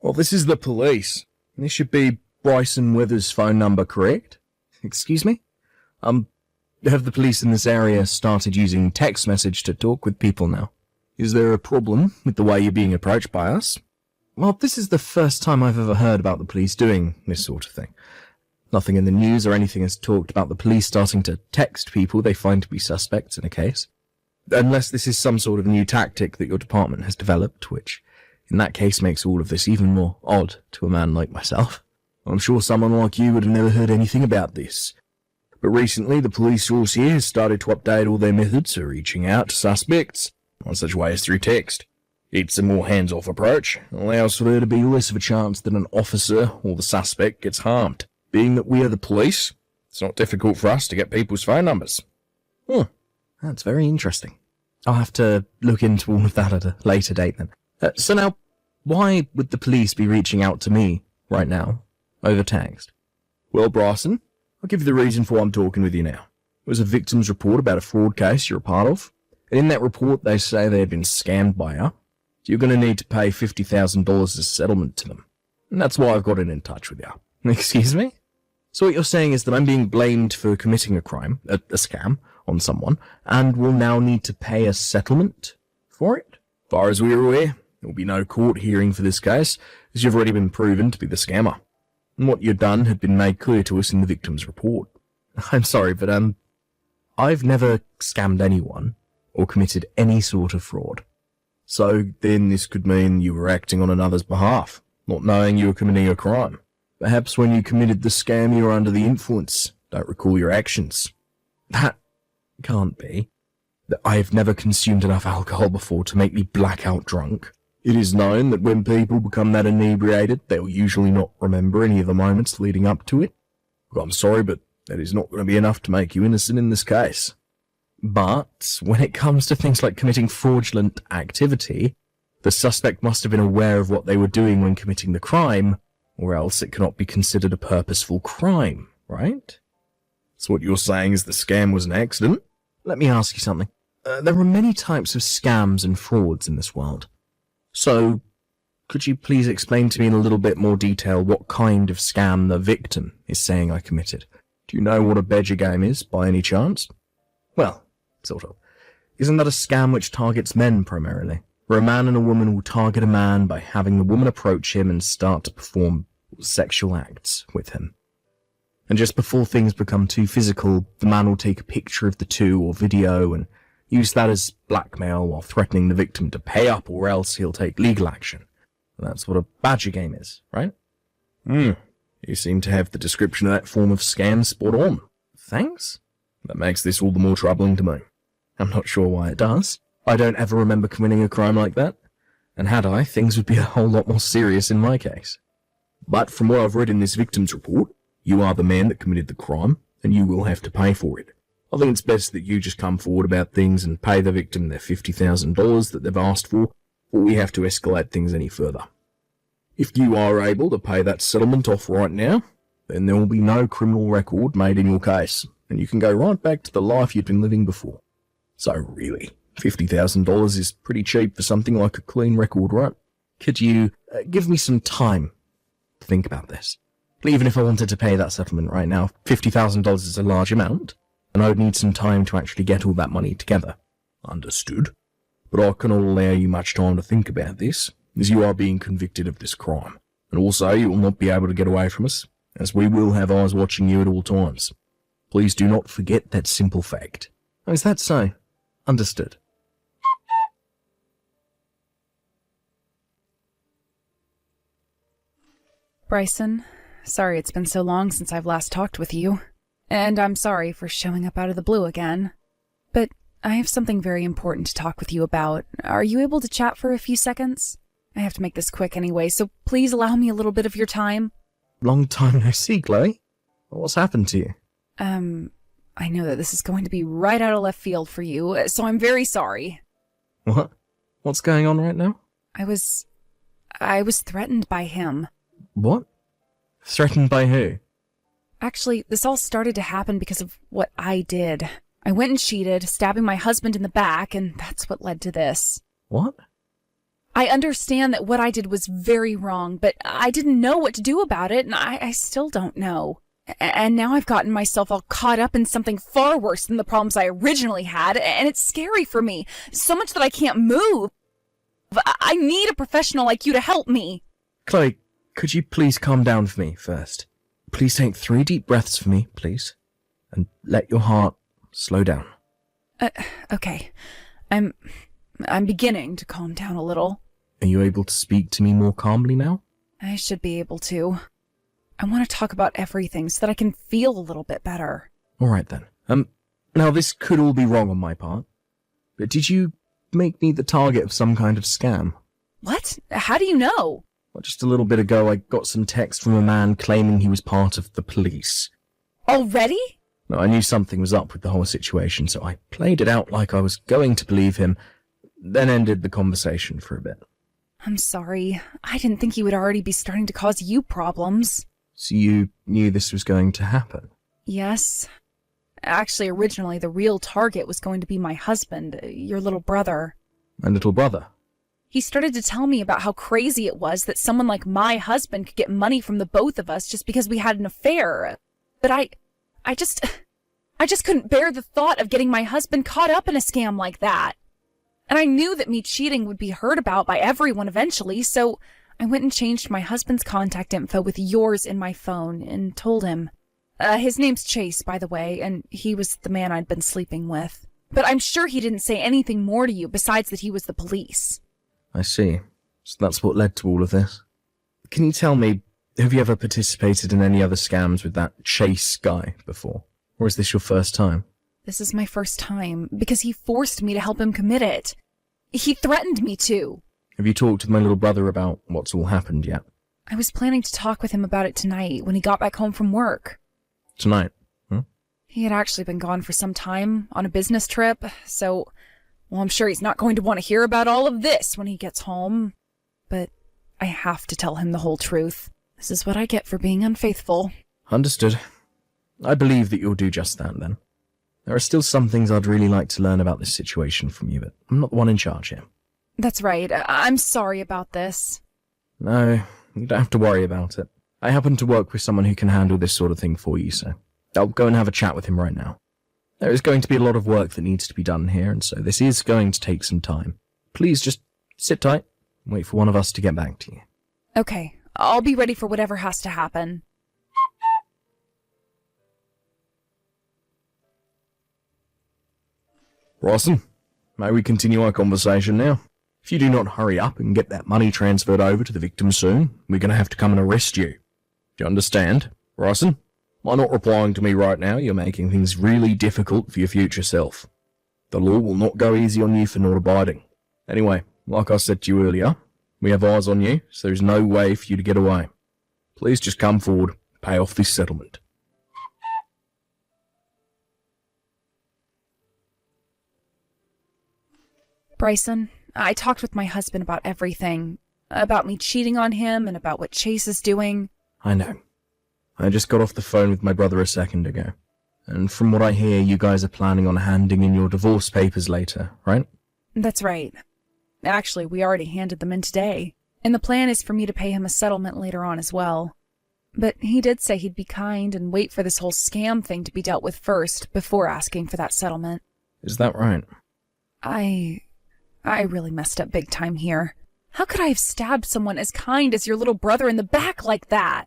Well, this is the police. This should be Bryson Withers' phone number, correct? Excuse me? Have the police in this area started using text message to talk with people now? Is there a problem with the way you're being approached by us? Well, this is the first time I've ever heard about the police doing this sort of thing. Nothing in the news or anything has talked about the police starting to text people they find to be suspects in a case. Unless this is some sort of new tactic that your department has developed, which in that case makes all of this even more odd to a man like myself. I'm sure someone like you would have never heard anything about this. But recently the police force here has started to update all their methods for reaching out to suspects, on such ways through text. It's a more hands-off approach, allows for there to be less of a chance that an officer or the suspect gets harmed. Being that we are the police, it's not difficult for us to get people's phone numbers. That's very interesting. I'll have to look into all of that at a later date then. So now, why would the police be reaching out to me right now, over text? Well, Bryson, I'll give you the reason for why I'm talking with you now. It was a victim's report about a fraud case you're a part of, and in that report they say they had been scammed by you. So you're going to need to pay $50,000 as settlement to them. And that's why I've gotten in touch with you. Excuse me? So what you're saying is that I'm being blamed for committing a crime, a scam, on someone, and will now need to pay a settlement for it? As far as we're aware, there will be no court hearing for this case, as you've already been proven to be the scammer. And what you've done had been made clear to us in the victim's report. I'm sorry, but I've never scammed anyone, or committed any sort of fraud. So then this could mean you were acting on another's behalf, not knowing you were committing a crime. Perhaps when you committed the scam you were under the influence, don't recall your actions. That can't be. I've never consumed enough alcohol before to make me blackout drunk. It is known that when people become that inebriated, they'll usually not remember any of the moments leading up to it. Look, I'm sorry, but that is not going to be enough to make you innocent in this case. But when it comes to things like committing fraudulent activity, the suspect must have been aware of what they were doing when committing the crime, or else it cannot be considered a purposeful crime, right? So what you're saying is the scam was an accident? Let me ask you something. There are many types of scams and frauds in this world. So, could you please explain to me in a little bit more detail what kind of scam the victim is saying I committed? Do you know what a Badger game is, by any chance? Well, sort of. Isn't that a scam which targets men primarily? Where a man and a woman will target a man by having the woman approach him and start to perform sexual acts with him. And just before things become too physical, the man will take a picture of the two or video and use that as blackmail while threatening the victim to pay up, or else he'll take legal action. And that's what a Badger game is, right? You seem to have the description of that form of scam spot on. Thanks. That makes this all the more troubling to me. I'm not sure why it does. I don't ever remember committing a crime like that. And had I, things would be a whole lot more serious in my case. But from what I've read in this victim's report, you are the man that committed the crime, and you will have to pay for it. I think it's best that you just come forward about things and pay the victim their $50,000 that they've asked for, before we have to escalate things any further. If you are able to pay that settlement off right now, then there will be no criminal record made in your case, and you can go right back to the life you'd been living before. So really, $50,000 is pretty cheap for something like a clean record, right? Could you give me some time to think about this? Even if I wanted to pay that settlement right now, $50,000 is a large amount, and I would need some time to actually get all that money together. Understood. But I cannot allow you much time to think about this, as you are being convicted of this crime. And also, you will not be able to get away from us, as we will have eyes watching you at all times. Please do not forget that simple fact. Oh, is that so? Understood. Bryson, sorry it's been so long since I've last talked with you. And I'm sorry for showing up out of the blue again. But I have something very important to talk with you about. Are you able to chat for a few seconds? I have to make this quick anyway, so please allow me a little bit of your time. Long time no see, Chloe. What's happened to you? I know that this is going to be right out of left field for you, so I'm very sorry. What? What's going on right now? I was threatened by him. What? Threatened by who? Actually, this all started to happen because of what I did. I went and cheated, stabbing my husband in the back, and that's what led to this. What? I understand that what I did was very wrong, but I didn't know what to do about it, and I still don't know. And now I've gotten myself all caught up in something far worse than the problems I originally had, and it's scary for me, so much that I can't move. I need a professional like you to help me. Chloe, could you please calm down for me first? Please take 3 deep breaths for me, please. And let your heart slow down. Okay. I'm beginning to calm down a little. Are you able to speak to me more calmly now? I should be able to. I want to talk about everything so that I can feel a little bit better. Alright then. Now this could all be wrong on my part, but did you make me the target of some kind of scam? What? How do you know? Well, just a little bit ago I got some text from a man claiming he was part of the police. Already? No, I knew something was up with the whole situation, so I played it out like I was going to believe him, then ended the conversation for a bit. I'm sorry. I didn't think he would already be starting to cause you problems. So you knew this was going to happen? Yes. Actually, originally the real target was going to be my husband, your little brother. My little brother? He started to tell me about how crazy it was that someone like my husband could get money from the both of us just because we had an affair. But I just couldn't bear the thought of getting my husband caught up in a scam like that. And I knew that me cheating would be heard about by everyone eventually, so I went and changed my husband's contact info with yours in my phone and told him. His name's Chase, by the way, and he was the man I'd been sleeping with. But I'm sure he didn't say anything more to you besides that he was the police. I see. So that's what led to all of this. Can you tell me, have you ever participated in any other scams with that Chase guy before? Or is this your first time? This is my first time, because he forced me to help him commit it. He threatened me to. Have you talked with my little brother about what's all happened yet? I was planning to talk with him about it tonight when he got back home from work. Tonight? Huh? He had actually been gone for some time on a business trip, so, well, I'm sure he's not going to want to hear about all of this when he gets home. But I have to tell him the whole truth. This is what I get for being unfaithful. Understood. I believe that you'll do just that, then. There are still some things I'd really like to learn about this situation from you, but I'm not the one in charge here. That's right. I'm sorry about this. No, you don't have to worry about it. I happen to work with someone who can handle this sort of thing for you, so I'll go and have a chat with him right now. There is going to be a lot of work that needs to be done here, and so this is going to take some time. Please just sit tight and wait for one of us to get back to you. Okay, I'll be ready for whatever has to happen. Bryson, may we continue our conversation now? If you do not hurry up and get that money transferred over to the victim soon, we're going to have to come and arrest you. Do you understand, Bryson? By not replying to me right now, you're making things really difficult for your future self. The law will not go easy on you for not abiding. Anyway, like I said to you earlier, we have eyes on you, so there's no way for you to get away. Please just come forward, pay off this settlement. Bryson, I talked with my husband about everything. About me cheating on him and about what Chase is doing. I know. I just got off the phone with my brother a second ago. And from what I hear, you guys are planning on handing in your divorce papers later, right? That's right. Actually, we already handed them in today. And the plan is for me to pay him a settlement later on as well. But he did say he'd be kind and wait for this whole scam thing to be dealt with first before asking for that settlement. Is that right? I really messed up big time here. How could I have stabbed someone as kind as your little brother in the back like that?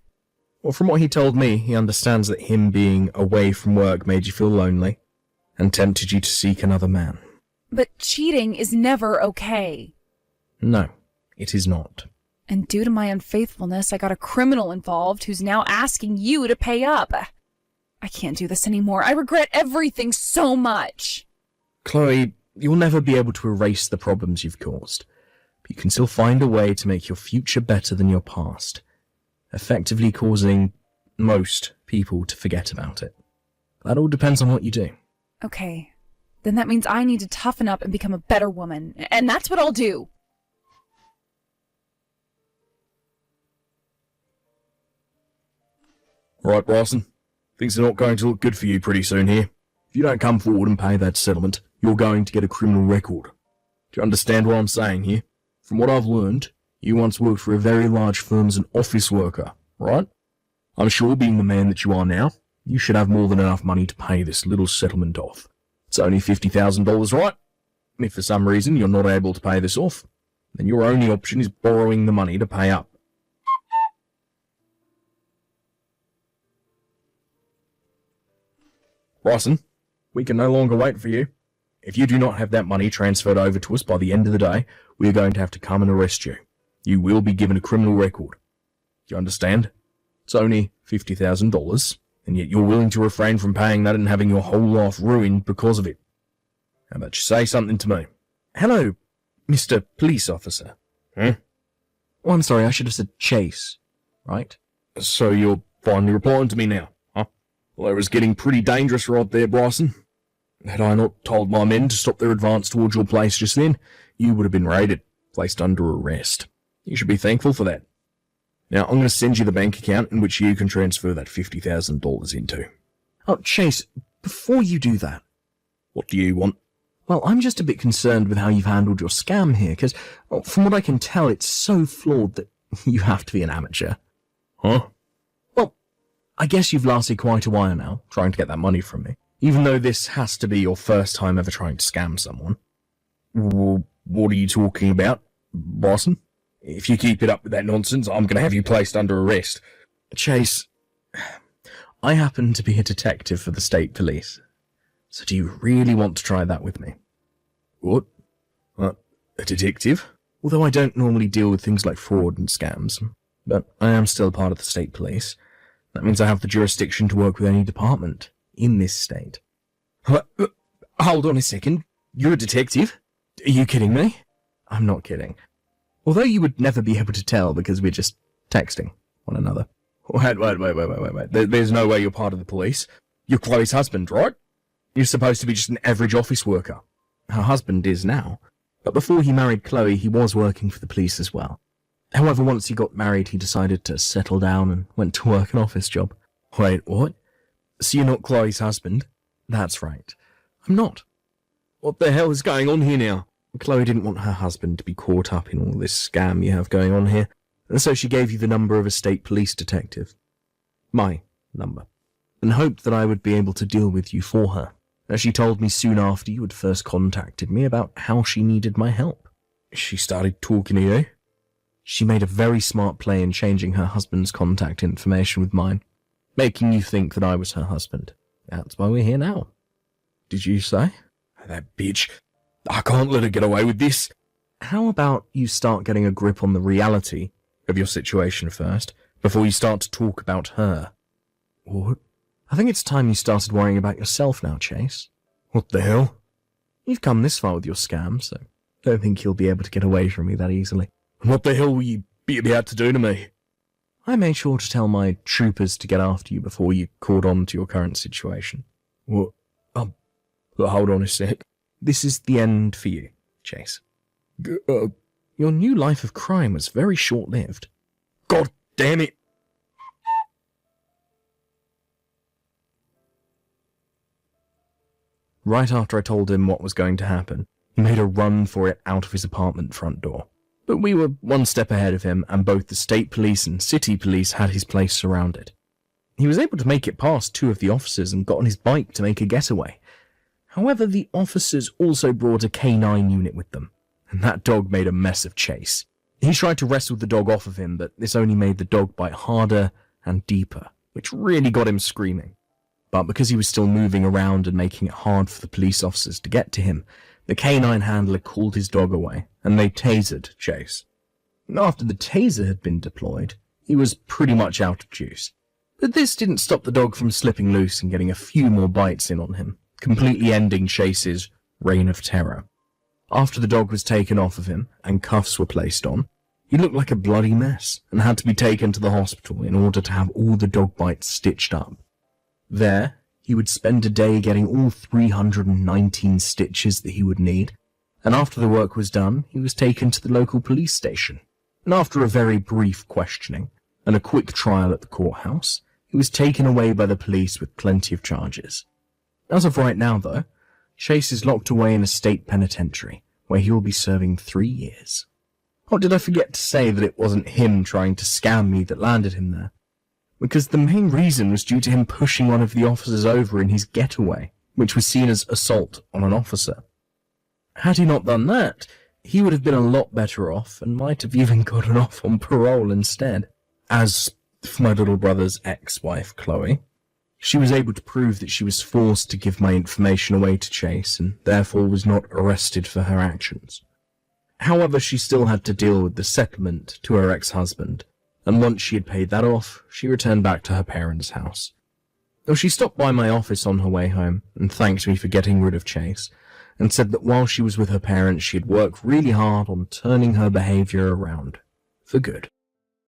Well, from what he told me, he understands that him being away from work made you feel lonely and tempted you to seek another man. But cheating is never okay. No, it is not. And due to my unfaithfulness, I got a criminal involved who's now asking you to pay up. I can't do this anymore. I regret everything so much. Chloe, you'll never be able to erase the problems you've caused, but you can still find a way to make your future better than your past, effectively causing most people to forget about it. That all depends on what you do. Okay, then that means I need to toughen up and become a better woman, and that's what I'll do. Right, Bryson. Things are not going to look good for you pretty soon here. If you don't come forward and pay that settlement, you're going to get a criminal record. Do you understand what I'm saying here? From what I've learned, you once worked for a very large firm as an office worker, right? I'm sure being the man that you are now, you should have more than enough money to pay this little settlement off. It's only $50,000, right? And if for some reason you're not able to pay this off, then your only option is borrowing the money to pay up. Bryson, we can no longer wait for you. If you do not have that money transferred over to us by the end of the day, we are going to have to come and arrest you. You will be given a criminal record. Do you understand? It's only $50,000, and yet you're willing to refrain from paying that and having your whole life ruined because of it. How about you say something to me? Hello, Mr. Police Officer. Huh? Oh, I'm sorry, I should have said Chase, right? So you're finally replying to me now, huh? Well, it was getting pretty dangerous right there, Bryson. Had I not told my men to stop their advance towards your place just then, you would have been raided, placed under arrest. You should be thankful for that. Now, I'm going to send you the bank account in which you can transfer that $50,000 into. Oh, Chase, before you do that... What do you want? Well, I'm just a bit concerned with how you've handled your scam here, because, well, from what I can tell, it's so flawed that you have to be an amateur. Huh? Well, I guess you've lasted quite a while now, trying to get that money from me, even though this has to be your first time ever trying to scam someone. Well, what are you talking about, Bryson? If you keep it up with that nonsense, I'm going to have you placed under arrest. Chase, I happen to be a detective for the state police. So do you really want to try that with me? What? A detective? Although I don't normally deal with things like fraud and scams, but I am still part of the state police. That means I have the jurisdiction to work with any department in this state. Hold on a second. You're a detective? Are you kidding me? I'm not kidding. Although you would never be able to tell because we're just texting one another. Wait. There's no way you're part of the police. You're Chloe's husband, right? You're supposed to be just an average office worker. Her husband is now, but before he married Chloe, he was working for the police as well. However, once he got married, he decided to settle down and went to work an office job. Wait, what? So you're not Chloe's husband? That's right. I'm not. What the hell is going on here now? Chloe didn't want her husband to be caught up in all this scam you have going on here, and so she gave you the number of a state police detective. My number. And hoped that I would be able to deal with you for her, as she told me soon after you had first contacted me about how she needed my help. She started talking to you? She made a very smart play in changing her husband's contact information with mine, making you think that I was her husband. That's why we're here now. Did you say? That bitch. I can't let her get away with this. How about you start getting a grip on the reality of your situation first, before you start to talk about her? What? I think it's time you started worrying about yourself now, Chase. What the hell? You've come this far with your scam, so I don't think you'll be able to get away from me that easily. What the hell will you be about to do to me? I made sure to tell my troopers to get after you before you caught on to your current situation. What? Hold on a sec. This is the end for you, Chase. Your new life of crime was very short-lived. God damn it! Right after I told him what was going to happen, he made a run for it out of his apartment front door. But we were one step ahead of him, and both the state police and city police had his place surrounded. He was able to make it past two of the officers and got on his bike to make a getaway. However, the officers also brought a K9 unit with them, and that dog made a mess of Chase. He tried to wrestle the dog off of him, but this only made the dog bite harder and deeper, which really got him screaming. But because he was still moving around and making it hard for the police officers to get to him, the K9 handler called his dog away, and they tasered Chase. After the taser had been deployed, he was pretty much out of juice. But this didn't stop the dog from slipping loose and getting a few more bites in on him, completely ending Chase's reign of terror. After the dog was taken off of him and cuffs were placed on, he looked like a bloody mess and had to be taken to the hospital in order to have all the dog bites stitched up. There, he would spend a day getting all 319 stitches that he would need, and after the work was done, he was taken to the local police station. And after a very brief questioning and a quick trial at the courthouse, he was taken away by the police with plenty of charges. As of right now, though, Chase is locked away in a state penitentiary, where he will be serving 3 years. Or did I forget to say that it wasn't him trying to scam me that landed him there? Because the main reason was due to him pushing one of the officers over in his getaway, which was seen as assault on an officer. Had he not done that, he would have been a lot better off and might have even gotten off on parole instead. As for my little brother's ex-wife, Chloe, she was able to prove that she was forced to give my information away to Chase and therefore was not arrested for her actions. However, she still had to deal with the settlement to her ex-husband, and once she had paid that off, she returned back to her parents' house. Though she stopped by my office on her way home and thanked me for getting rid of Chase, and said that while she was with her parents, she had worked really hard on turning her behavior around for good.